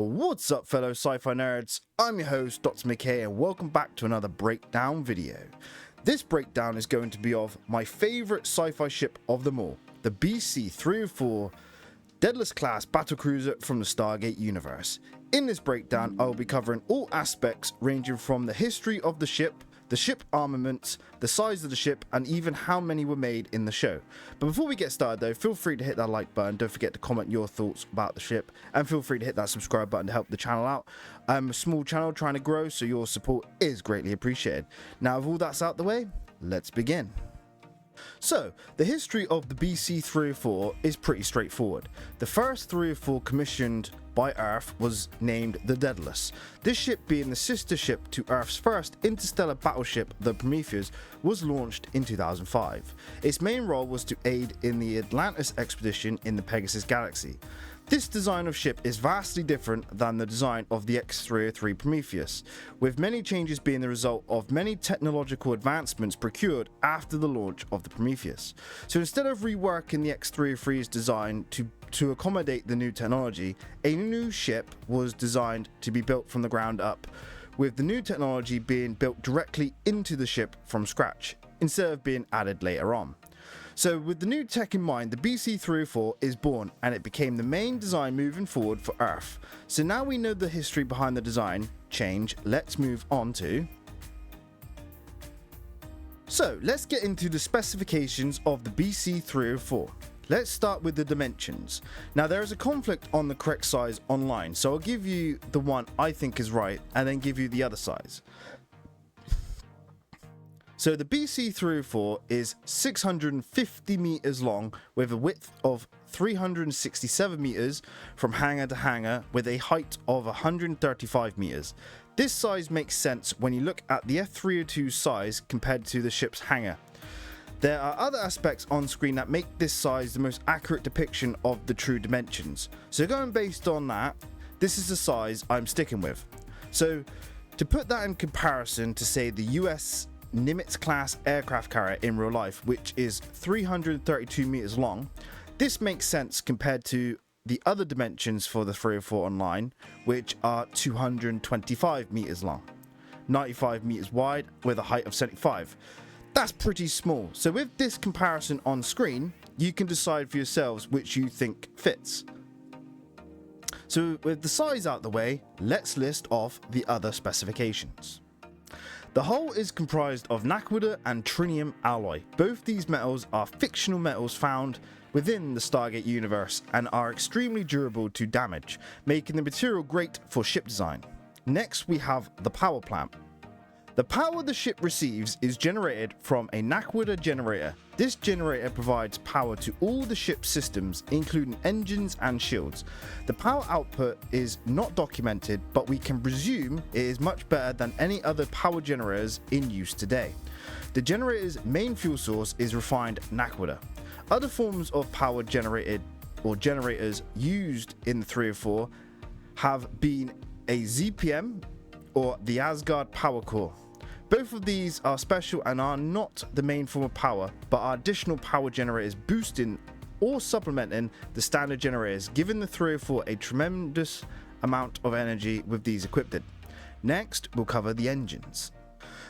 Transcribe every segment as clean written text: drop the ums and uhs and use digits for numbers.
What's up, fellow sci-fi nerds? I'm your host, Dr. McKay, and welcome back to another breakdown video. This breakdown is going to be of my favourite sci-fi ship of them all, the BC-304 Daedalus class battlecruiser from the Stargate universe. In this breakdown, I will be covering all aspects ranging from the history of the ship armaments, the size of the ship, and even how many were made in the show. But before we get started though, feel free to hit that like button, don't forget to comment your thoughts about the ship, and feel free to hit that subscribe button to help the channel out. I'm a small channel trying to grow, so your support is greatly appreciated. Now with all that's out the way, let's begin. So, the history of the BC-304 is pretty straightforward. The first 304 commissioned by Earth was named the Daedalus. This ship, being the sister ship to Earth's first interstellar battleship, the Prometheus, was launched in 2005. Its main role was to aid in the Atlantis expedition in the Pegasus galaxy. This design of ship is vastly different than the design of the X-303 Prometheus, with many changes being the result of many technological advancements procured after the launch of the Prometheus. So instead of reworking the X-303's design to accommodate the new technology, a new ship was designed to be built from the ground up, with the new technology being built directly into the ship from scratch, instead of being added later on. So with the new tech in mind, the BC-304 is born, and it became the main design moving forward for Earth. So now we know the history behind the design change, let's move on to... So let's get into the specifications of the BC-304. Let's start with the dimensions. Now there is a conflict on the correct size online, so I'll give you the one I think is right and then give you the other size. So the BC-304 is 650 meters long with a width of 367 meters from hangar to hangar with a height of 135 meters. This size makes sense when you look at the F-302 size compared to the ship's hangar. There are other aspects on screen that make this size the most accurate depiction of the true dimensions. So going based on that, this is the size I'm sticking with. So to put that in comparison to say the US Nimitz class aircraft carrier in real life, which is 332 meters long, this makes sense compared to the other dimensions for the 304 online, which are 225 meters long, 95 meters wide with a height of 75. That's pretty small. So with this comparison on screen, you can decide for yourselves which you think fits. So with the size out the way, let's list off the other specifications. The hull is comprised of naquadah and trinium alloy. Both these metals are fictional metals found within the Stargate universe and are extremely durable to damage, making the material great for ship design. Next we have the power plant. The power the ship receives is generated from a naquadah generator. This generator provides power to all the ship's systems, including engines and shields. The power output is not documented, but we can presume it is much better than any other power generators in use today. The generator's main fuel source is refined naquadah. Other forms of power generated or generators used in the 304 have been a ZPM or the Asgard power core. Both of these are special and are not the main form of power, but are additional power generators boosting or supplementing the standard generators, giving the 304 a tremendous amount of energy with these equipped. Next, we'll cover the engines.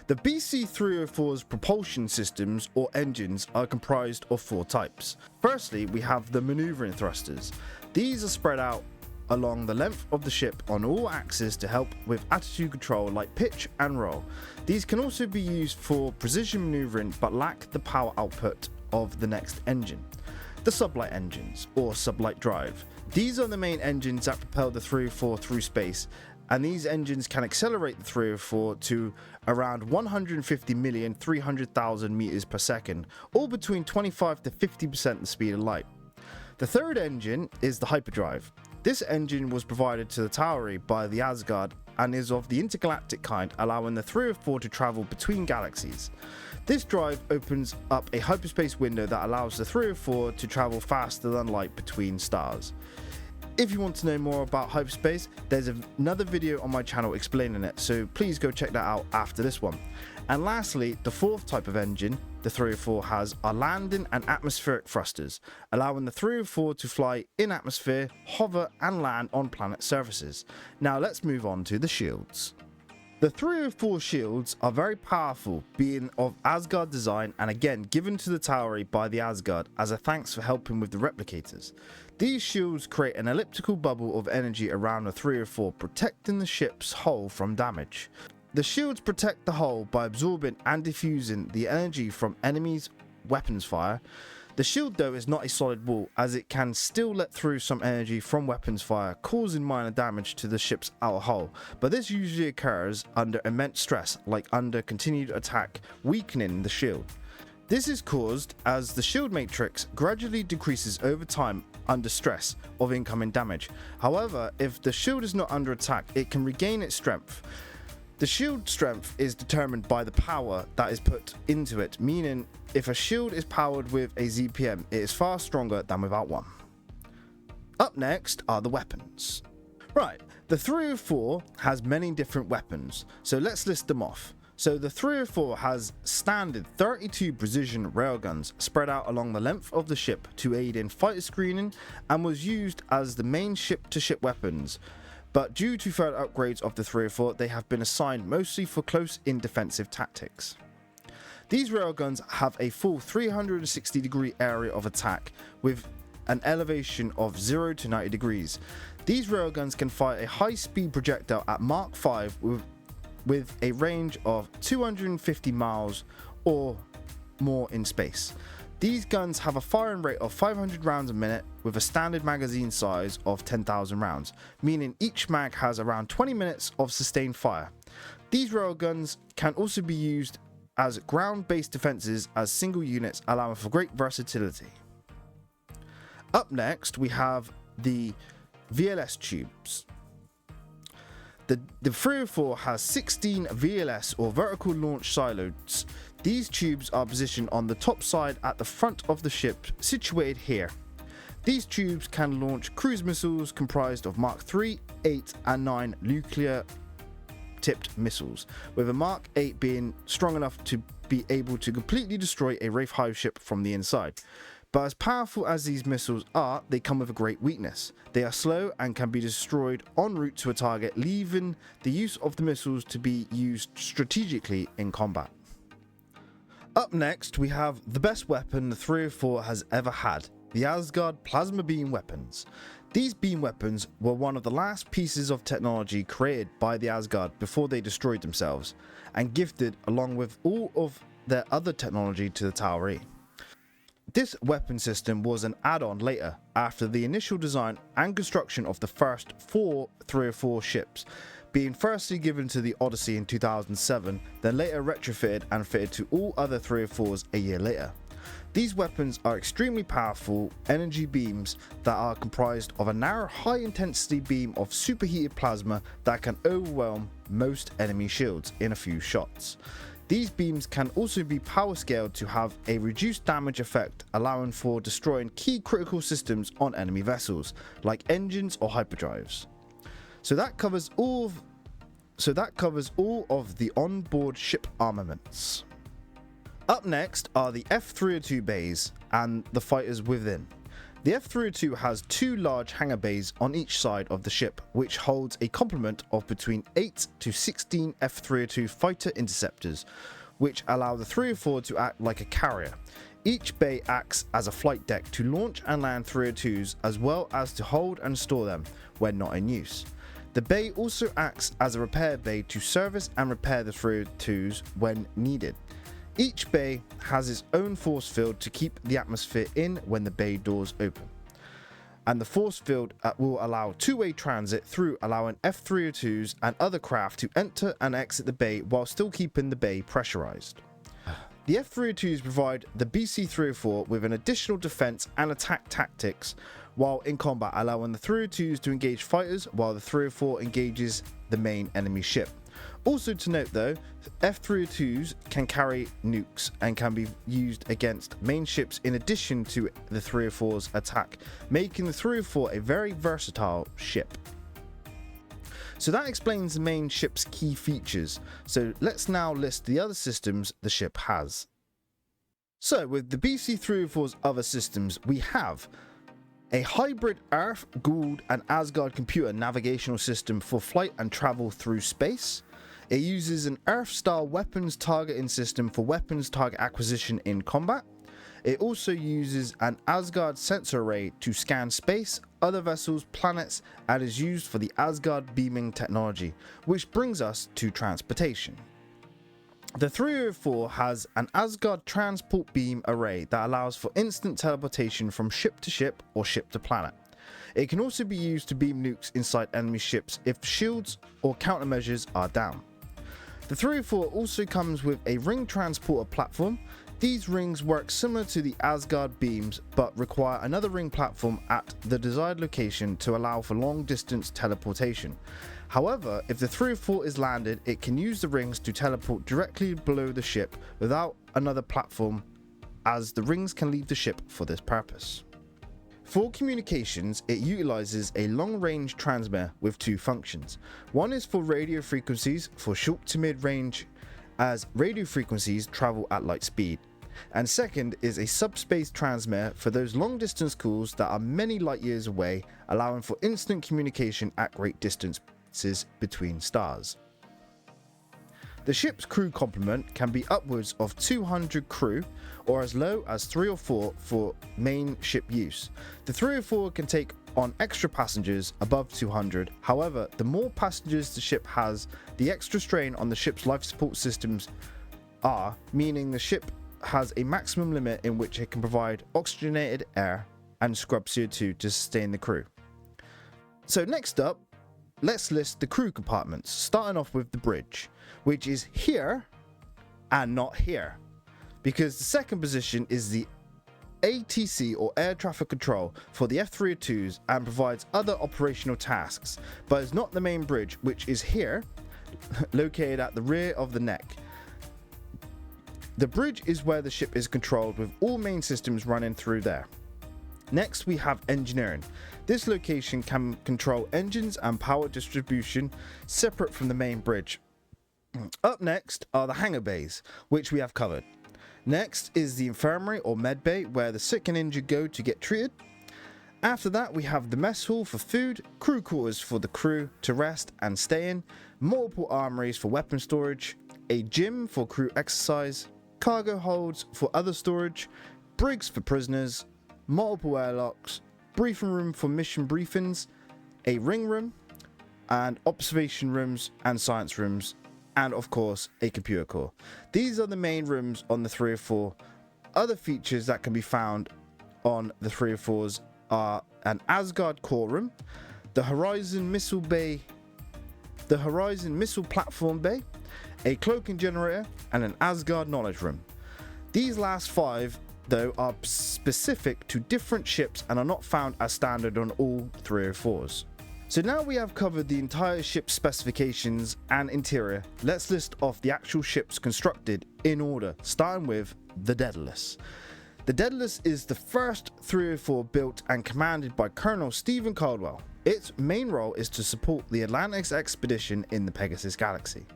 The BC-304's propulsion systems or engines are comprised of four types. Firstly, we have the maneuvering thrusters. These are spread out along the length of the ship on all axes to help with attitude control like pitch and roll. These can also be used for precision maneuvering but lack the power output of the next engine. The sublight engines or sublight drive. These are the main engines that propel the 304 through space, and these engines can accelerate the 304 to around 150,300,000 meters per second, or between 25 to 50% the speed of light. The third engine is the hyperdrive. This engine was provided to the Tauri by the Asgard and is of the intergalactic kind, allowing the 304 to travel between galaxies. This drive opens up a hyperspace window that allows the 304 to travel faster than light between stars. If you want to know more about hyperspace, there's another video on my channel explaining it, so please go check that out after this one. And lastly, the fourth type of engine the 304 has are landing and atmospheric thrusters, allowing the 304 to fly in atmosphere, hover and land on planet surfaces. Now let's move on to the shields. The 304 shields are very powerful, being of Asgard design and again given to the Tauri by the Asgard as a thanks for helping with the replicators. These shields create an elliptical bubble of energy around the 304, protecting the ship's hull from damage. The shields protect the hull by absorbing and diffusing the energy from enemies' weapons fire. The shield though is not a solid wall, as it can still let through some energy from weapons fire, causing minor damage to the ship's outer hull, but this usually occurs under immense stress, like under continued attack, weakening the shield. This is caused as the shield matrix gradually decreases over time under stress of incoming damage. However, if the shield is not under attack, it can regain its strength. The shield strength is determined by the power that is put into it, meaning if a shield is powered with a ZPM, it is far stronger than without one. Up next are the weapons. Right, the 304 has many different weapons, so let's list them off. So the 304 has standard 32 precision railguns spread out along the length of the ship to aid in fighter screening and was used as the main ship-to-ship weapons. But due to further upgrades of the 304, they have been assigned mostly for close-in defensive tactics. These railguns have a full 360 degree area of attack with an elevation of 0 to 90 degrees. These railguns can fire a high-speed projectile at Mach 5 with a range of 250 miles or more in space. These guns have a firing rate of 500 rounds a minute with a standard magazine size of 10,000 rounds, meaning each mag has around 20 minutes of sustained fire. These railguns can also be used as ground-based defenses as single units, allowing for great versatility. Up next we have the VLS tubes. The 304 has 16 VLS or vertical launch silos. These tubes are positioned on the top side at the front of the ship, situated here. These tubes can launch cruise missiles comprised of Mark 3, 8 and 9 nuclear tipped missiles, with a Mark 8 being strong enough to be able to completely destroy a Wraith Hive ship from the inside. But as powerful as these missiles are, they come with a great weakness. They are slow and can be destroyed en route to a target, leaving the use of the missiles to be used strategically in combat. Up next we have the best weapon the 304 has ever had, the Asgard plasma beam weapons. These beam weapons were one of the last pieces of technology created by the Asgard before they destroyed themselves, and gifted along with all of their other technology to the Tauri. This weapon system was an add-on later, after the initial design and construction of the first 4 304 ships, being firstly given to the Odyssey in 2007, then later retrofitted and fitted to all other 304s a year later. These weapons are extremely powerful energy beams that are comprised of a narrow high-intensity beam of superheated plasma that can overwhelm most enemy shields in a few shots. These beams can also be power scaled to have a reduced damage effect, allowing for destroying key critical systems on enemy vessels, like engines or hyperdrives. So that covers all of the onboard ship armaments. Up next are the F-302 bays and the fighters within. The F-302 has 2 large hangar bays on each side of the ship, which holds a complement of between 8 to 16 F-302 fighter interceptors, which allow the 304 to act like a carrier. Each bay acts as a flight deck to launch and land 302s, as well as to hold and store them when not in use. The bay also acts as a repair bay to service and repair the 302s when needed. Each bay has its own force field to keep the atmosphere in when the bay doors open. And the force field will allow two-way transit through, allowing F-302s and other craft to enter and exit the bay while still keeping the bay pressurized. The F-302s provide the BC-304 with an additional defense and attack tactics while in combat, allowing the 302s to engage fighters while the 304 engages the main enemy ship. Also to note though, F-302s can carry nukes and can be used against main ships in addition to the 304's attack, making the 304 a very versatile ship. So that explains the main ship's key features, so let's now list the other systems the ship has. So with the BC-304's other systems, we have a hybrid Earth, Gould and Asgard computer navigational system for flight and travel through space. It uses an Earth-style weapons targeting system for weapons target acquisition in combat. It also uses an Asgard sensor array to scan space, other vessels, planets, and is used for the Asgard beaming technology, which brings us to transportation. The 304 has an Asgard transport beam array that allows for instant teleportation from ship to ship or ship to planet. It can also be used to beam nukes inside enemy ships if shields or countermeasures are down. The 304 also comes with a ring transporter platform. These rings work similar to the Asgard beams but require another ring platform at the desired location to allow for long distance teleportation. However, if the 304 is landed, it can use the rings to teleport directly below the ship without another platform, as the rings can leave the ship for this purpose. For communications, it utilizes a long-range transmitter with two functions. One is for radio frequencies for short to mid-range, as radio frequencies travel at light speed. And second is a subspace transmitter for those long-distance calls that are many light years away, allowing for instant communication at great distances between stars. The ship's crew complement can be upwards of 200 crew or as low as 3 or 4 for main ship use. The 304 can take on extra passengers above 200. However, the more passengers the ship has, the extra strain on the ship's life support systems are, meaning the ship has a maximum limit in which it can provide oxygenated air and scrub CO2 to sustain the crew. So next up, let's list the crew compartments, starting off with the bridge, which is here and not here, because the second position is the ATC or air traffic control for the F-302s and provides other operational tasks, but is not the main bridge, which is here, located at the rear of the neck. The bridge is where the ship is controlled with all main systems running through there. Next we have engineering. This location can control engines and power distribution separate from the main bridge. Up next are the hangar bays, which we have covered. Next is the infirmary or med bay, where the sick and injured go to get treated. After that we have the mess hall for food, crew quarters for the crew to rest and stay in, multiple armories for weapon storage, a gym for crew exercise, cargo holds for other storage, brigs for prisoners, multiple airlocks, briefing room for mission briefings, a ring room, and observation rooms and science rooms, and of course a computer core. These are the main rooms on the 304. Other features that can be found on the 304s are an Asgard core room, the Horizon missile bay, the Horizon missile platform bay, a cloaking generator, and an Asgard knowledge room. These last 5 though are specific to different ships and are not found as standard on all 304s. So now we have covered the entire ship's specifications and interior, let's list off the actual ships constructed in order, starting with the Daedalus. The Daedalus is the first 304 built and commanded by Colonel Stephen Caldwell. Its main role is to support the Atlantis expedition in the Pegasus Galaxy.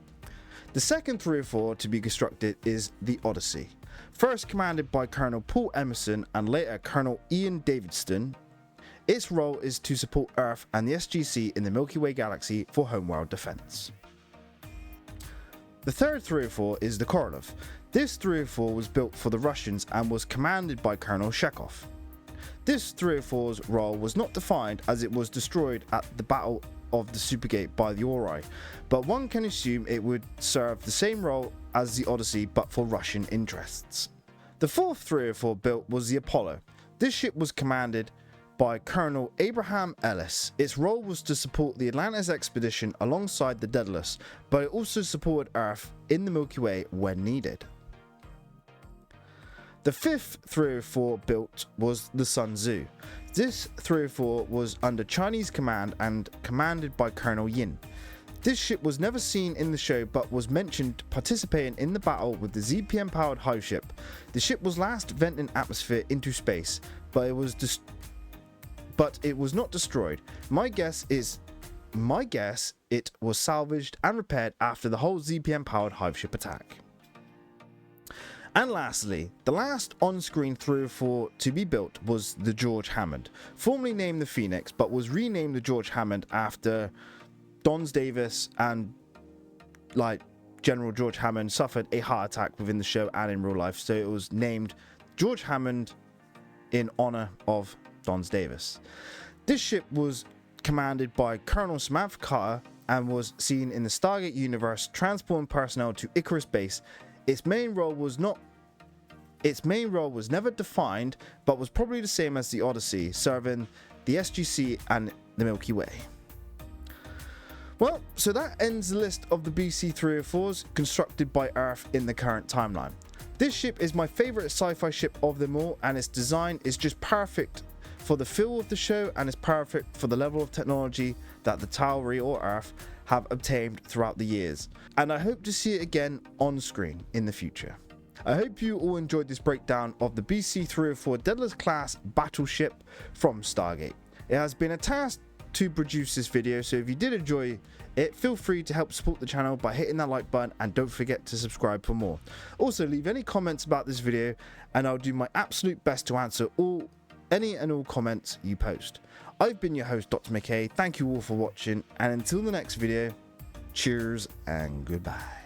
The second 304 to be constructed is the Odyssey, first commanded by Colonel Paul Emerson and later Colonel Ian Davidson. Its role is to support Earth and the SGC in the Milky Way galaxy for homeworld defense. The third 304 is the Korolev. This 304 was built for the Russians and was commanded by Colonel Chekhov. This 304's role was not defined as it was destroyed at the Battle of the Supergate by the Ori, but one can assume it would serve the same role as the Odyssey but for Russian interests. The fourth 304 built was the Apollo. This ship was commanded by Colonel Abraham Ellis. Its role was to support the Atlantis expedition alongside the Daedalus, but it also supported Earth in the Milky Way when needed. The fifth 304 built was the Sun Tzu. This 304 was under Chinese command and commanded by Colonel Yin. This ship was never seen in the show but was mentioned participating in the battle with the ZPM-powered hive ship. The ship was last venting atmosphere into space, but it was not destroyed. My guess it was salvaged and repaired after the whole ZPM-powered hive ship attack. And lastly, the last on-screen 304 to be built was the George Hammond, formerly named the Phoenix, but was renamed the George Hammond after Dons Davis and General George Hammond suffered a heart attack within the show and in real life, so it was named George Hammond in honor of Dons Davis. This ship was commanded by Colonel Samantha Carter and was seen in the Stargate universe transporting personnel to Icarus base. Its main role was never defined, but was probably the same as the Odyssey, serving the SGC and the Milky Way. Well, so that ends the list of the BC-304s constructed by Earth in the current timeline. This ship is my favourite sci-fi ship of them all, and its design is just perfect for the feel of the show and is perfect for the level of technology that the Tauri or Earth have obtained throughout the years. And I hope to see it again on screen in the future. I hope you all enjoyed this breakdown of the BC-304 Daedalus class battleship from Stargate. It has been a task to produce this video, so if you did enjoy it, feel free to help support the channel by hitting that like button, and don't forget to subscribe for more. Also, leave any comments about this video and I'll do my absolute best to answer any and all comments you post. I've been your host, Dr. McKay. Thank you all for watching, and until the next video, cheers and goodbye.